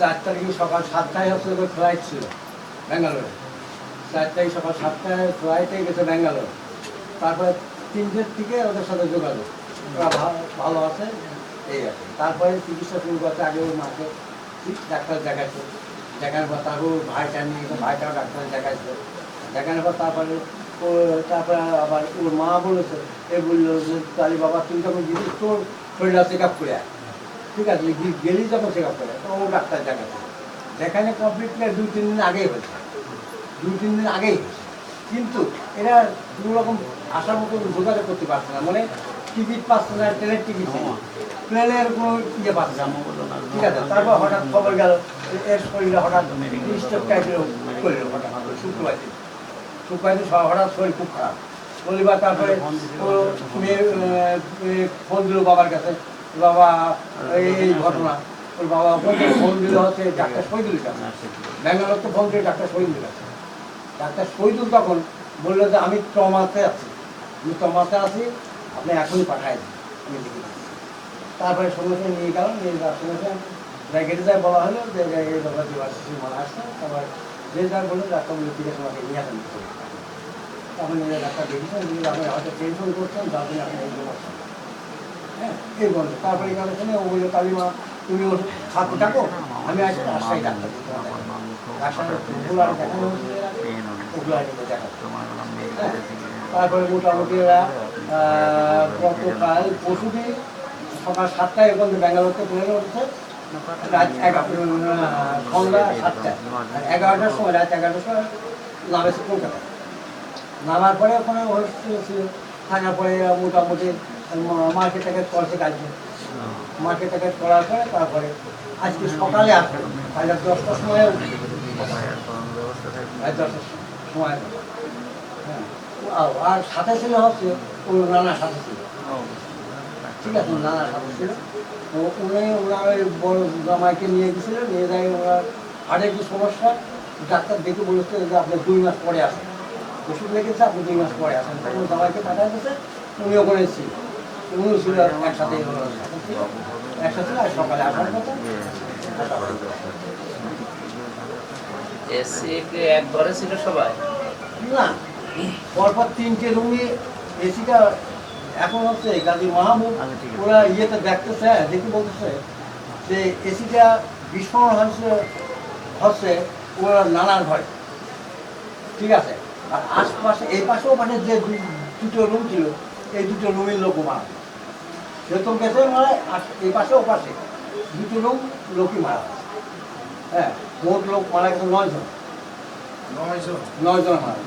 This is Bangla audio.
4 তারিখে সকাল 7টায় হচ্ছে ওদের ফ্লাইট ছিল ব্যাঙ্গালোরে। 4 তারিখ সকাল 7টায় ফ্লাইটে গেছে ব্যাঙ্গালোর। তারপরে 3টের থেকে ওদের সাথে যোগাযোগ, ওরা ভালো আছে এই আছে। তারপরে চিকিৎসা শুরু করতে আগে ওর মাকে ডাক্তার দেখাচ্ছে, দেখানোর পর তারপর ওর ভাইটা নিয়ে ভাইটাও ডাক্তার দেখাচ্ছে, দেখানোর পর তারপরে আবার ওর মা বলেছে, এ বললো যে তাহলে বাবা তুই যখন গেছিস তোর শরীরটা চেক আপ করে আয়, ঠিক আছে গেলি যখন চেক আপ করে তো ও ডাক্তার দেখাচ্ছে। দেখানে কমপ্লিট 2-3 দিন আগেই হয়েছে, 2-3 দিন আগেই হয়েছে। কিন্তু এরা কোনো রকম আসার মতো যোগাযোগ করতে পারছে না, মানে টিকিট পাচ্ছে না, ট্রেনের টিকিট নেই, প্লেনের কোনো ইয়ে পাচ্ছে না, ঠিক আছে। তারপর হঠাৎ খবর গেল এর শরীরে হঠাৎ স্ট্রোক টাইপের করলো, হঠাৎ শুক্রবার দিন হঠাৎ শরীর খুব খারাপ বলিবার। তারপরে মেয়ে ফোন দিল বাবার কাছে, বাবা এই ঘটনা। ওর বাবা ফোন দিল হচ্ছে ডাক্তার শহীদুল কাছে, ব্যাঙ্গালোর তো ফোন দিল ডাক্তার শহীদুল কাছে। ডাক্তার শহীদুল তখন বললো যে আমি ট্রমাতে আছি, আপনি এখনই পাঠাই দিন, আমি লিখে দিচ্ছি। তারপরে সঙ্গে সঙ্গে নিয়ে গেলাম, নিয়ে যাওয়ার সঙ্গে সঙ্গে ব্র্যাকেটে যায় বলা হলো যে এই বাবা দিবাশিসির মারা আসছে। তারপর যে যার বললো ডাক্তার বলে ঠিক আছে আমাকে নিয়ে আসেন। তখন ডাক্তার দেখেছেন, আপনি হয়তো টেনশন করছেন, যার জন্য আপনি এই করছেন, হ্যাঁ এই বললো। তারপরে এখানে শুনে ও বললো কালিমা তুমি ওর খাতে থাকো, আমি আসি রাজশাহী ডাক্তার দেখানো ওগুলো দেখাচ্ছি। তারপরে মোটামুটি ওরা গতকাল পরশুদিন সকাল 7টায় এখন ব্যাঙ্গালোরতে প্লেনে উঠছে, রাত 11 সন্ধ্যা 7টায়, 11টার সময় রাত 11টার সময় নামেছে কলকাতায়। নামার পরে ওখানে ছিল, থাকার পরে মোটামুটি মার্কেট ট্যাকেট করছে কালকে, মার্কেট ট্যাকেট করার পরে তারপরে আজকে সকালে আসবে, তাহলে 10টার সময় 10টার সময়। হ্যাঁ আর সাথে ছিল হচ্ছে ওর নানার সাথে ছিল, ঠিক আছে নানার সাথে ছিল। তো ওনার ওই বড় জামাইকে নিয়ে গেছিলেন, নিয়ে যায় ওনার হাড়ে একটু সমস্যা, ডাক্তার দেখে বলেছে যে আপনি 2 মাস পরে আসেন, ওষুধ লেগেছে আপনি 2 মাস পরে আসেন। তখন জামাইকে পাঠায় গেছে, উনি ওখানে ছিল, উনিও ছিল একসাথে আর সকালে আসার কথা। এক ঘরে ছিল সবাই না, পরপর 3টে রুমে এসিটা এখন হচ্ছে গাজী মাহমুদ ওরা ইয়েতে দেখতেছে, দেখি বলতেছে যে এসিটা বিস্ফোরণ হচ্ছে ওরা নানার ঘরে, ঠিক আছে। আর আশপাশে এই পাশে ও পাশে যে 2টো রুম ছিল, এই 2টো রুমের লোক মারা সেরকম গেছে মারা, আর এই পাশে ও পাশে 2টো রুম লোকই মারা, হ্যাঁ মোট লোক মারা গেছে 9 জন মারা।